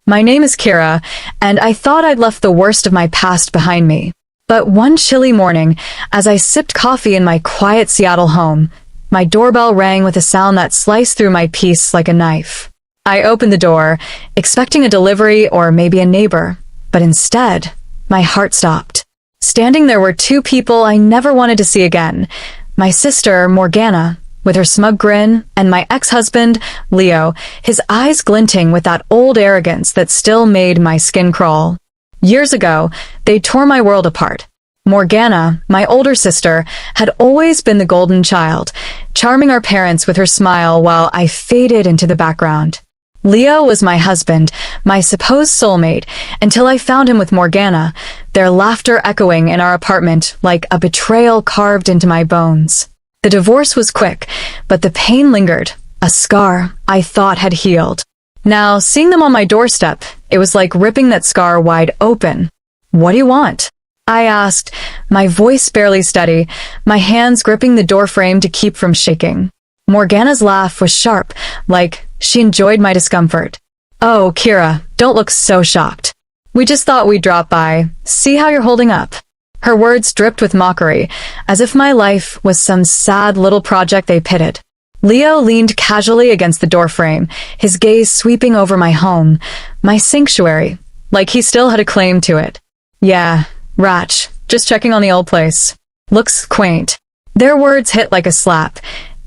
My name is Kira, and I thought I'd left the worst of my past behind me. But one chilly morning, as I sipped coffee in my quiet Seattle home, my doorbell rang with a sound that sliced through my peace like a knife. I opened the door, expecting a delivery or maybe a neighbor, but instead, my heart stopped. Standing there were two people I never wanted to see again. My sister, Morgana, with her smug grin, and my ex-husband, Leo, his eyes glinting with that old arrogance that still made my skin crawl. Years ago, they tore my world apart. Morgana, my older sister, had always been the golden child, charming our parents with her smile while I faded into the background. Leo was my husband, my supposed soulmate, until I found him with Morgana, their laughter echoing in our apartment like a betrayal carved into my bones. The divorce was quick, but the pain lingered, a scar I thought had healed. Now, seeing them on my doorstep, it was like ripping that scar wide open. "What do you want?" I asked, my voice barely steady, my hands gripping the doorframe to keep from shaking. Morgana's laugh was sharp, like she enjoyed my discomfort. "Oh, Kira, don't look so shocked. We just thought we'd drop by, see how you're holding up." Her words dripped with mockery, as if my life was some sad little project they pitted. Leo leaned casually against the doorframe, his gaze sweeping over my home, my sanctuary, like he still had a claim to it. "Yeah, Ratch, just checking on the old place. Looks quaint." Their words hit like a slap,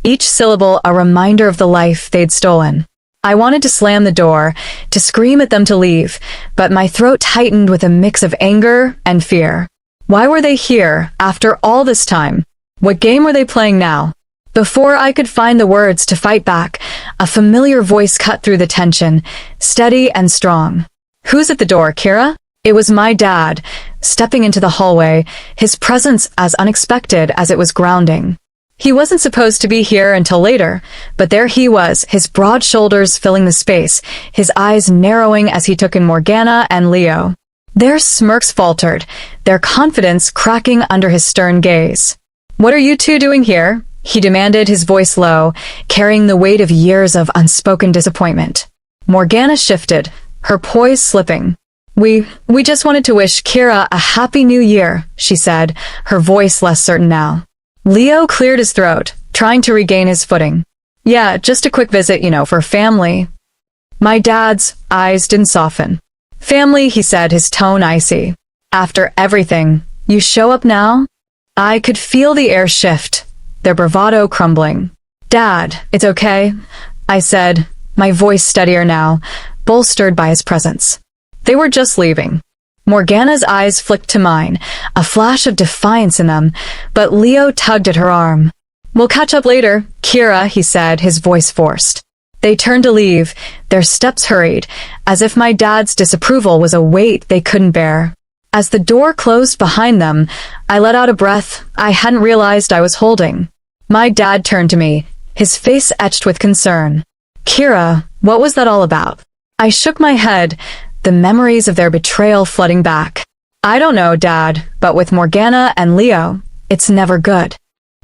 each syllable a reminder of the life they'd stolen. I wanted to slam the door, to scream at them to leave, but my throat tightened with a mix of anger and fear. Why were they here, after all this time? What game were they playing now? Before I could find the words to fight back, a familiar voice cut through the tension, steady and strong. "Who's at the door, Kira?" It was my dad, stepping into the hallway, his presence as unexpected as it was grounding. He wasn't supposed to be here until later, but there he was, his broad shoulders filling the space, his eyes narrowing as he took in Morgana and Leo. Their smirks faltered, their confidence cracking under his stern gaze. "What are you two doing here?" he demanded, his voice low, carrying the weight of years of unspoken disappointment. Morgana shifted, her poise slipping. We just wanted to wish Kira a happy new year," she said, her voice less certain now. Leo cleared his throat, trying to regain his footing. "Yeah, just a quick visit, for family." My dad's eyes didn't soften. "Family," he said, his tone icy. "After everything, you show up now?" I could feel the air shift, their bravado crumbling. "Dad, it's okay," I said, my voice steadier now, bolstered by his presence. "They were just leaving." Morgana's eyes flicked to mine, a flash of defiance in them, but Leo tugged at her arm. "We'll catch up later, Kira," he said, his voice forced. They turned to leave, their steps hurried, as if my dad's disapproval was a weight they couldn't bear. As the door closed behind them, I let out a breath I hadn't realized I was holding. My dad turned to me, his face etched with concern. "Kira, what was that all about?" I shook my head, the memories of their betrayal flooding back. "I don't know, Dad, but with Morgana and Leo, it's never good."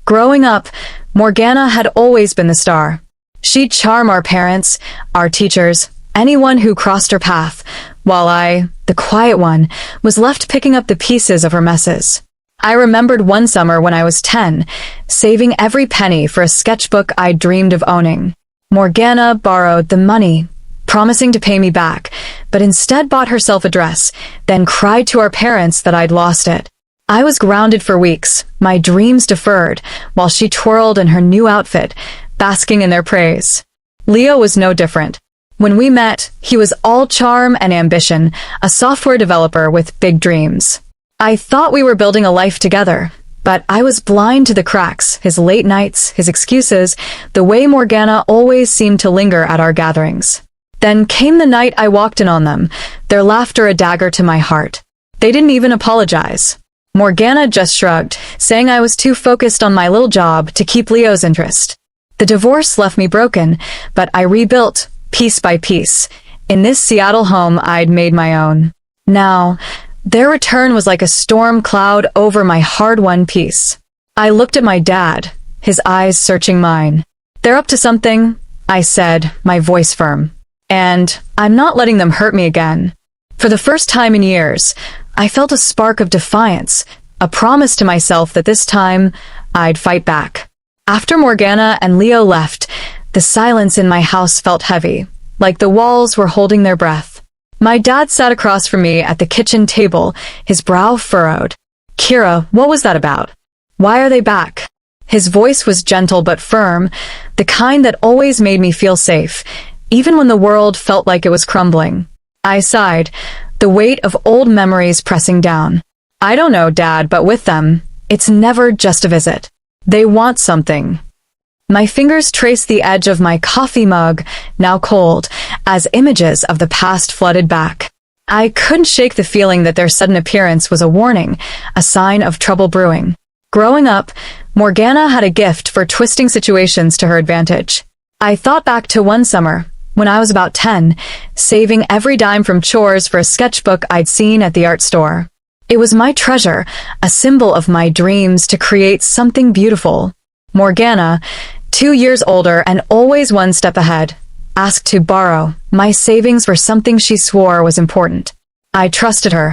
Growing up, Morgana had always been the star. She'd charm our parents, our teachers, anyone who crossed her path, while I, the quiet one, was left picking up the pieces of her messes. I remembered one summer when I was 10, saving every penny for a sketchbook I dreamed of owning. Morgana borrowed the money, promising to pay me back, but instead bought herself a dress, then cried to our parents that I'd lost it. I was grounded for weeks, my dreams deferred, while she twirled in her new outfit, basking in their praise. Leo was no different. When we met, he was all charm and ambition, a software developer with big dreams. I thought we were building a life together, but I was blind to the cracks, his late nights, his excuses, the way Morgana always seemed to linger at our gatherings. Then came the night I walked in on them, their laughter a dagger to my heart. They didn't even apologize. Morgana just shrugged, saying I was too focused on my little job to keep Leo's interest. The divorce left me broken, but I rebuilt, piece by piece, in this Seattle home I'd made my own. Now, their return was like a storm cloud over my hard-won peace. I looked at my dad, his eyes searching mine. "They're up to something," I said, my voice firm. and I'm not letting them hurt me again. For the first time in years, I felt a spark of defiance, a promise to myself that this time I'd fight back. After Morgana and Leo left, the silence in my house felt heavy, like the walls were holding their breath. My dad sat across from me at the kitchen table, his brow furrowed. "Kira, what was that about? Why are they back?" His voice was gentle but firm, the kind that always made me feel safe, even when the world felt like it was crumbling. I sighed, the weight of old memories pressing down. "I don't know, Dad, but with them, it's never just a visit. They want something." My fingers traced the edge of my coffee mug, now cold, as images of the past flooded back. I couldn't shake the feeling that their sudden appearance was a warning, a sign of trouble brewing. Growing up, Morgana had a gift for twisting situations to her advantage. I thought back to one summer, when I was about 10, saving every dime from chores for a sketchbook I'd seen at the art store. It was my treasure, a symbol of my dreams to create something beautiful. Morgana, 2 years older and always one step ahead, asked to borrow my savings for something she swore was important. I trusted her,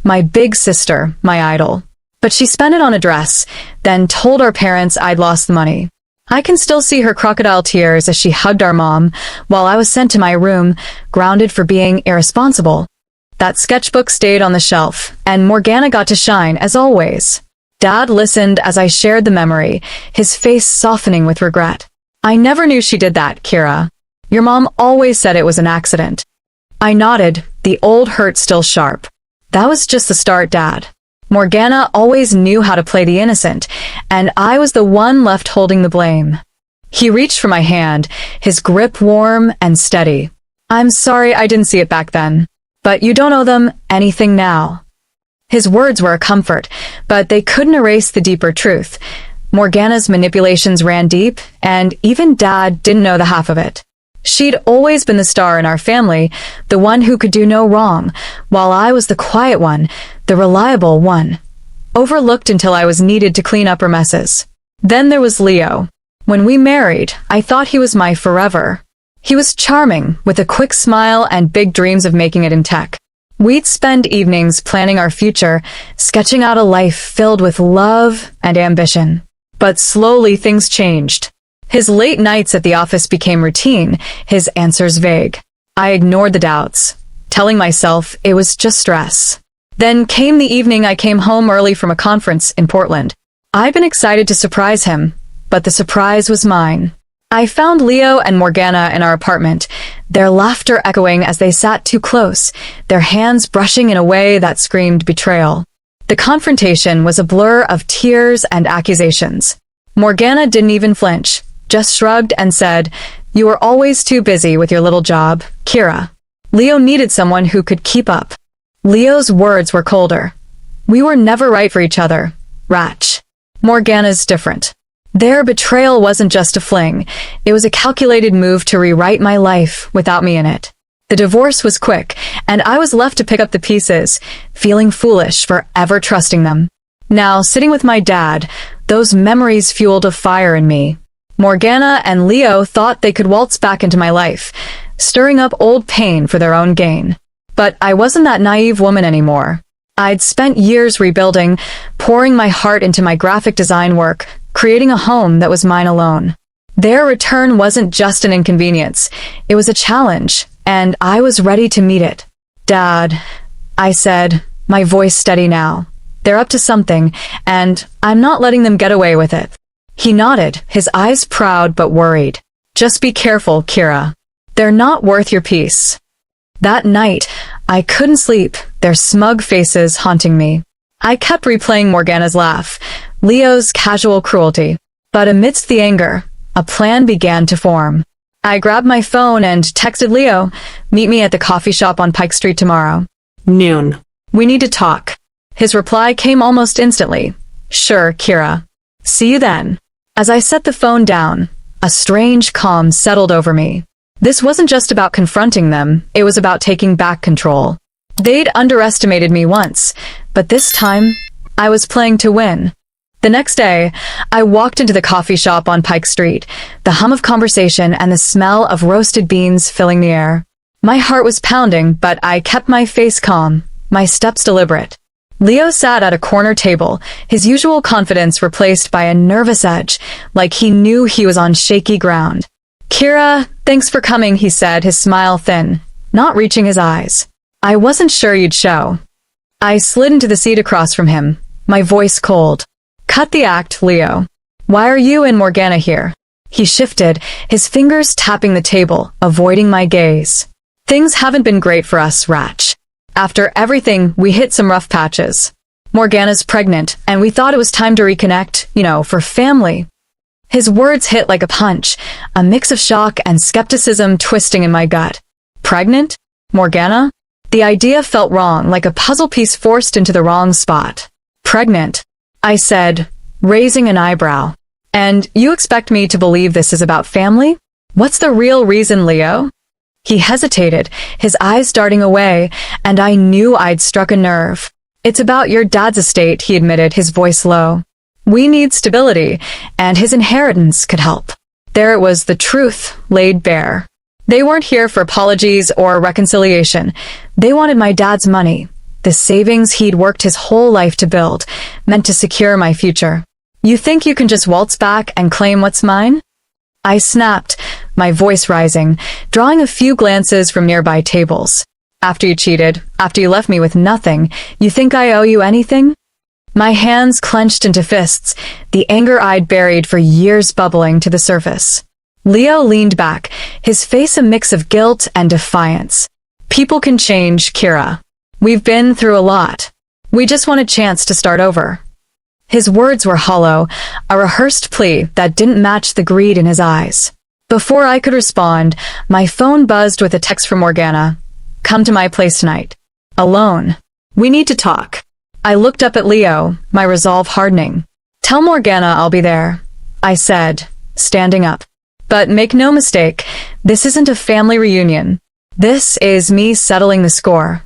my big sister, my idol. But she spent it on a dress, then told our parents I'd lost the money. I can still see her crocodile tears as she hugged our mom, while I was sent to my room, grounded for being irresponsible. That sketchbook stayed on the shelf, and Morgana got to shine, as always. Dad listened as I shared the memory, his face softening with regret. "I never knew she did that, Kira. Your mom always said it was an accident." I nodded, the old hurt still sharp. "That was just the start, Dad. Morgana always knew how to play the innocent, and I was the one left holding the blame." He reached for my hand, his grip warm and steady. "I'm sorry I didn't see it back then, but you don't owe them anything now." His words were a comfort, but they couldn't erase the deeper truth. Morgana's manipulations ran deep, and even Dad didn't know the half of it. She'd always been the star in our family, the one who could do no wrong, while I was the quiet one, the reliable one, overlooked until I was needed to clean up her messes. Then there was Leo. When we married, I thought he was my forever. He was charming, with a quick smile and big dreams of making it in tech. We'd spend evenings planning our future, sketching out a life filled with love and ambition. But slowly things changed. His late nights at the office became routine, his answers vague. I ignored the doubts, telling myself it was just stress. Then came the evening I came home early from a conference in Portland. I'd been excited to surprise him, but the surprise was mine. I found Leo and Morgana in our apartment, their laughter echoing as they sat too close, their hands brushing in a way that screamed betrayal. The confrontation was a blur of tears and accusations. Morgana didn't even flinch, just shrugged and said, "You were always too busy with your little job, Kira." Leo needed someone who could keep up. Leo's words were colder. "We were never right for each other, Ratch." Morgana's different. Their betrayal wasn't just a fling, it was a calculated move to rewrite my life without me in it. The divorce was quick, and I was left to pick up the pieces, feeling foolish for ever trusting them. Now, sitting with my dad, those memories fueled a fire in me. Morgana and Leo thought they could waltz back into my life, stirring up old pain for their own gain. But I wasn't that naive woman anymore. I'd spent years rebuilding, pouring my heart into my graphic design work, creating a home that was mine alone. Their return wasn't just an inconvenience, it was a challenge, and I was ready to meet it. "Dad," I said, my voice steady now. "They're up to something, and I'm not letting them get away with it." He nodded, his eyes proud but worried. "Just be careful, Kira. They're not worth your peace." That night, I couldn't sleep, their smug faces haunting me. I kept replaying Morgana's laugh, Leo's casual cruelty. But amidst the anger, a plan began to form. I grabbed my phone and texted Leo, "Meet me at the coffee shop on Pike Street tomorrow. Noon. We need to talk." His reply came almost instantly. "Sure, Kira. See you then." As I set the phone down, a strange calm settled over me. This wasn't just about confronting them, it was about taking back control. They'd underestimated me once, but this time, I was playing to win. The next day, I walked into the coffee shop on Pike Street, the hum of conversation and the smell of roasted beans filling the air. My heart was pounding, but I kept my face calm, my steps deliberate. Leo sat at a corner table, his usual confidence replaced by a nervous edge, like he knew he was on shaky ground. "Kira, thanks for coming," he said, his smile thin, not reaching his eyes. "I wasn't sure you'd show." I slid into the seat across from him, my voice cold. "Cut the act, Leo. Why are you and Morgana here?" He shifted, his fingers tapping the table, avoiding my gaze. "Things haven't been great for us, Ratch. After everything, we hit some rough patches. Morgana's pregnant, and we thought it was time to reconnect, for family." His words hit like a punch, a mix of shock and skepticism twisting in my gut. Pregnant? Morgana? The idea felt wrong, like a puzzle piece forced into the wrong spot. "Pregnant?" I said, raising an eyebrow. "And you expect me to believe this is about family? What's the real reason, Leo?" He hesitated, his eyes darting away, and I knew I'd struck a nerve. "It's about your dad's estate," he admitted, his voice low. "We need stability, and his inheritance could help." There it was, the truth, laid bare. They weren't here for apologies or reconciliation. They wanted my dad's money, the savings he'd worked his whole life to build, meant to secure my future. "You think you can just waltz back and claim what's mine?" I snapped, my voice rising, drawing a few glances from nearby tables. "After you cheated, after you left me with nothing, you think I owe you anything?" My hands clenched into fists, the anger I'd buried for years bubbling to the surface. Leo leaned back, his face a mix of guilt and defiance. "People can change, Kira. We've been through a lot. We just want a chance to start over." His words were hollow, a rehearsed plea that didn't match the greed in his eyes. Before I could respond, my phone buzzed with a text from Morgana. "Come to my place tonight. Alone. We need to talk." I looked up at Leo, my resolve hardening. "Tell Morgana I'll be there," I said, standing up. "But make no mistake, this isn't a family reunion. This is me settling the score."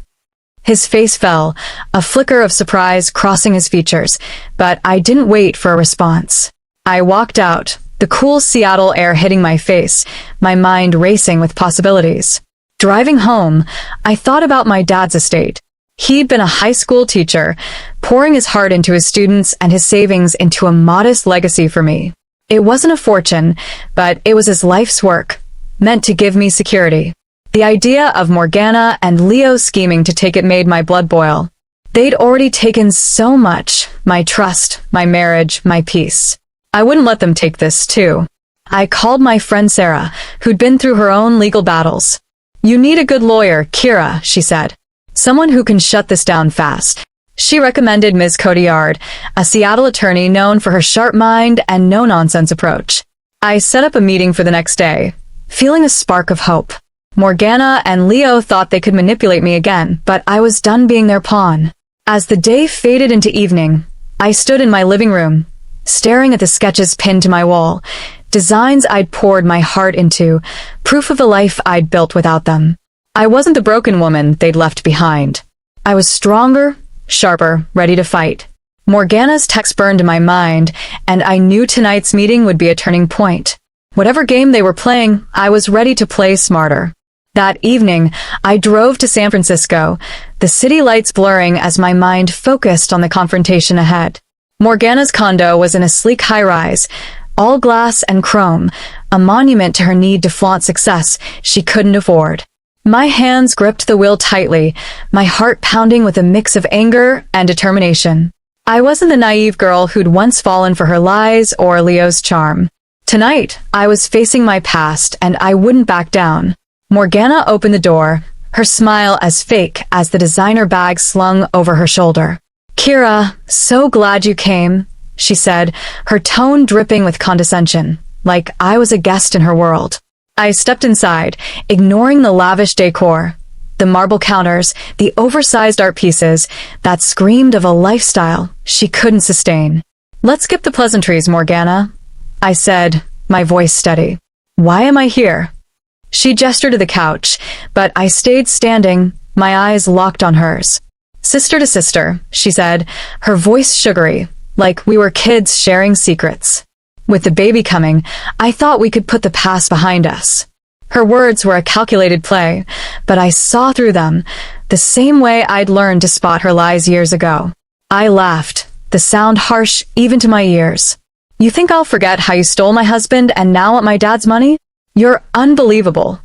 His face fell, a flicker of surprise crossing his features, but I didn't wait for a response. I walked out, the cool Seattle air hitting my face, my mind racing with possibilities. Driving home, I thought about my dad's estate. He'd been a high school teacher, pouring his heart into his students and his savings into a modest legacy for me. It wasn't a fortune, but it was his life's work, meant to give me security. The idea of Morgana and Leo scheming to take it made my blood boil. They'd already taken so much, my trust, my marriage, my peace. I wouldn't let them take this, too. I called my friend Sarah, who'd been through her own legal battles. "You need a good lawyer, Kira," she said. "Someone who can shut this down fast." She recommended Ms. Cotillard, a Seattle attorney known for her sharp mind and no-nonsense approach. I set up a meeting for the next day, feeling a spark of hope. Morgana and Leo thought they could manipulate me again, but I was done being their pawn. As the day faded into evening, I stood in my living room, staring at the sketches pinned to my wall, designs I'd poured my heart into, proof of the life I'd built without them. I wasn't the broken woman they'd left behind. I was stronger, sharper, ready to fight. Morgana's text burned in my mind, and I knew tonight's meeting would be a turning point. Whatever game they were playing, I was ready to play smarter. That evening, I drove to San Francisco, the city lights blurring as my mind focused on the confrontation ahead. Morgana's condo was in a sleek high-rise, all glass and chrome, a monument to her need to flaunt success she couldn't afford. My hands gripped the wheel tightly, my heart pounding with a mix of anger and determination. I wasn't the naive girl who'd once fallen for her lies or Leo's charm. Tonight, I was facing my past, and I wouldn't back down. Morgana opened the door, her smile as fake as the designer bag slung over her shoulder. "Kira, so glad you came," she said, her tone dripping with condescension, like I was a guest in her world. I stepped inside, ignoring the lavish decor, the marble counters, the oversized art pieces that screamed of a lifestyle she couldn't sustain. "Let's skip the pleasantries, Morgana," I said, my voice steady. "Why am I here?" She gestured to the couch, but I stayed standing, my eyes locked on hers. "Sister to sister," she said, her voice sugary, like we were kids sharing secrets. With the baby coming, I thought we could put the past behind us. Her words were a calculated play, but I saw through them, the same way I'd learned to spot her lies years ago. I laughed, the sound harsh even to my ears. You think I'll forget how you stole my husband and now want my dad's money? You're unbelievable.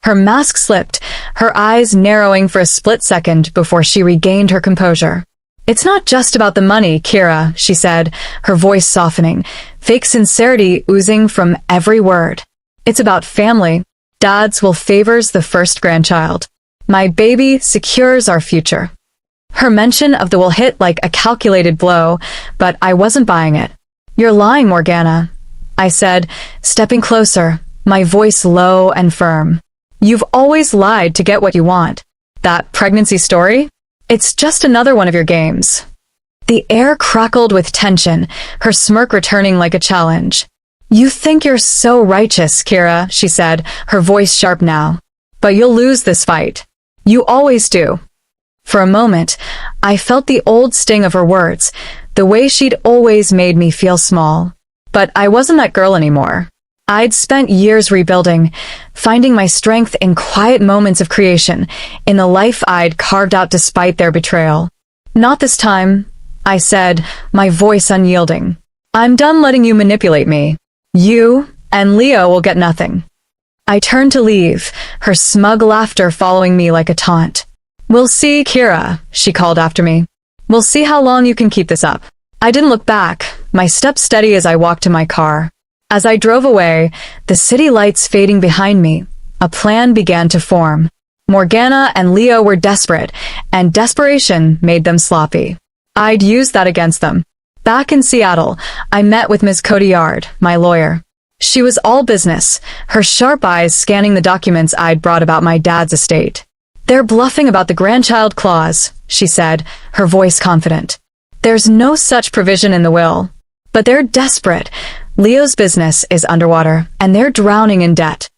Her mask slipped, her eyes narrowing for a split second before she regained her composure. It's not just about the money, Kira, she said, her voice softening, fake sincerity oozing from every word. It's about family. Dad's will favors the first grandchild. My baby secures our future. Her mention of the will hit like a calculated blow, but I wasn't buying it. You're lying, Morgana, I said, stepping closer, my voice low and firm. You've always lied to get what you want. That pregnancy story? It's just another one of your games. The air crackled with tension, her smirk returning like a challenge. You think you're so righteous, Kira, she said, her voice sharp now. But you'll lose this fight. You always do. For a moment, I felt the old sting of her words, the way she'd always made me feel small. But I wasn't that girl anymore. I'd spent years rebuilding, finding my strength in quiet moments of creation, in the life I'd carved out despite their betrayal. Not this time, I said, my voice unyielding. I'm done letting you manipulate me. You and Leo will get nothing. I turned to leave, her smug laughter following me like a taunt. We'll see, Kira, she called after me. We'll see how long you can keep this up. I didn't look back, my steps steady as I walked to my car. As I drove away, the city lights fading behind me, a plan began to form. Morgana and Leo were desperate, and desperation made them sloppy. I'd use that against them. Back in Seattle, I met with Ms. Cotillard, my lawyer. She was all business, her sharp eyes scanning the documents I'd brought about my dad's estate. They're bluffing about the grandchild clause, she said, her voice confident. There's no such provision in the will. But they're desperate. Leo's business is underwater, and they're drowning in debt.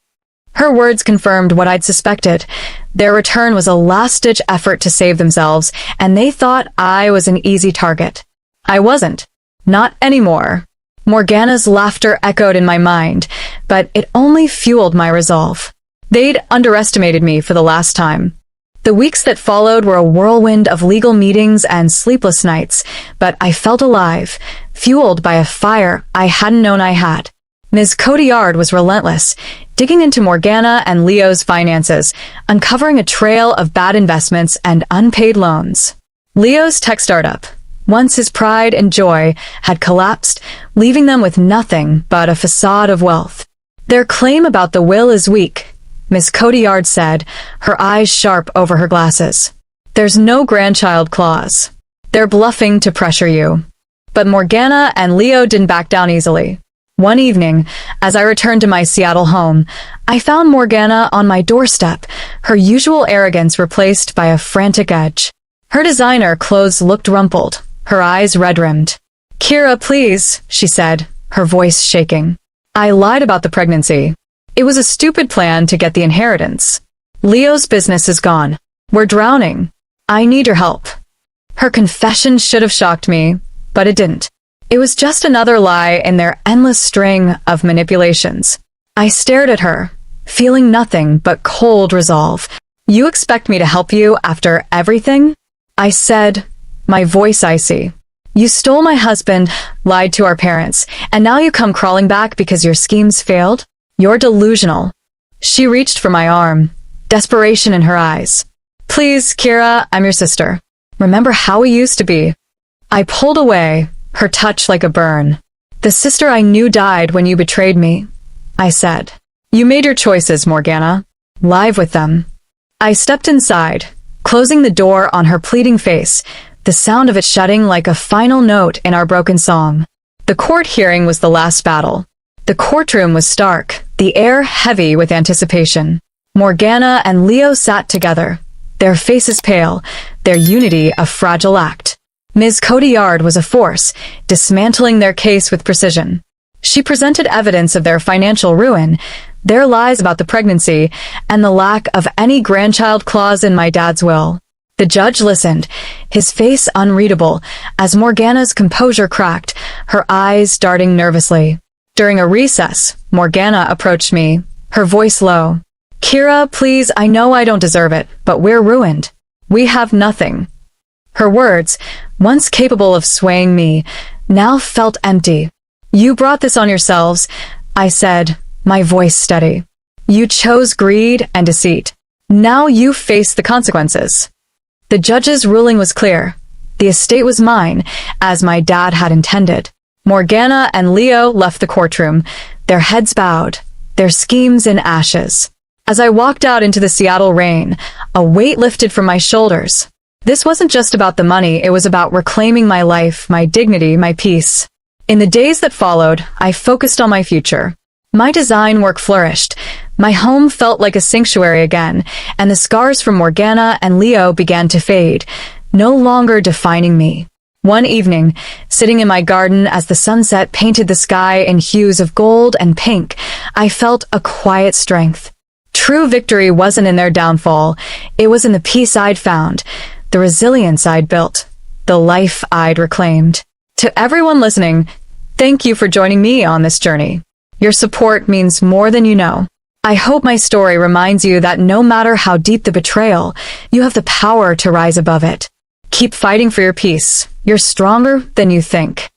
Her words confirmed what I'd suspected. Their return was a last-ditch effort to save themselves, and they thought I was an easy target. I wasn't. Not anymore. Morgana's laughter echoed in my mind, but it only fueled my resolve. They'd underestimated me for the last time. The weeks that followed were a whirlwind of legal meetings and sleepless nights, but I felt alive, fueled by a fire I hadn't known I had. Ms. Cotillard was relentless, digging into Morgana and Leo's finances, uncovering a trail of bad investments and unpaid loans. Leo's tech startup, once his pride and joy, had collapsed, leaving them with nothing but a facade of wealth. Their claim about the will is weak, Ms. Cotillard said, her eyes sharp over her glasses. There's no grandchild clause. They're bluffing to pressure you. But Morgana and Leo didn't back down easily. One evening, as I returned to my Seattle home, I found Morgana on my doorstep, her usual arrogance replaced by a frantic edge. Her designer clothes looked rumpled, her eyes red-rimmed. Kira, please, she said, her voice shaking. I lied about the pregnancy. It was a stupid plan to get the inheritance. Leo's business is gone. We're drowning. I need your help. Her confession should have shocked me, but it didn't. It was just another lie in their endless string of manipulations. I stared at her, feeling nothing but cold resolve. You expect me to help you after everything? I said, my voice icy. You stole my husband, lied to our parents, and now you come crawling back because your schemes failed? You're delusional. She reached for my arm, desperation in her eyes. Please, Kira, I'm your sister. Remember how we used to be. I pulled away, her touch like a burn. The sister I knew died when you betrayed me, I said. You made your choices, Morgana. Live with them. I stepped inside, closing the door on her pleading face, the sound of it shutting like a final note in our broken song. The court hearing was the last battle. The courtroom was stark, the air heavy with anticipation. Morgana and Leo sat together, their faces pale, their unity a fragile act. Ms. Cotillard was a force, dismantling their case with precision. She presented evidence of their financial ruin, their lies about the pregnancy, and the lack of any grandchild clause in my dad's will. The judge listened, his face unreadable, as Morgana's composure cracked, her eyes darting nervously. During a recess, Morgana approached me, her voice low. Kira, please, I know I don't deserve it, but we're ruined. We have nothing. Her words, once capable of swaying me, now felt empty. You brought this on yourselves, I said, my voice steady. You chose greed and deceit. Now you face the consequences. The judge's ruling was clear. The estate was mine, as my dad had intended. Morgana and Leo left the courtroom, their heads bowed, their schemes in ashes. As I walked out into the Seattle rain, a weight lifted from my shoulders. This wasn't just about the money, it was about reclaiming my life, my dignity, my peace. In the days that followed, I focused on my future. My design work flourished. My home felt like a sanctuary again, and the scars from Morgana and Leo began to fade, no longer defining me. One evening, sitting in my garden as the sunset painted the sky in hues of gold and pink, I felt a quiet strength. True victory wasn't in their downfall, it was in the peace I'd found, the resilience I'd built, the life I'd reclaimed. To everyone listening, thank you for joining me on this journey. Your support means more than you know. I hope my story reminds you that no matter how deep the betrayal, you have the power to rise above it. Keep fighting for your peace. You're stronger than you think.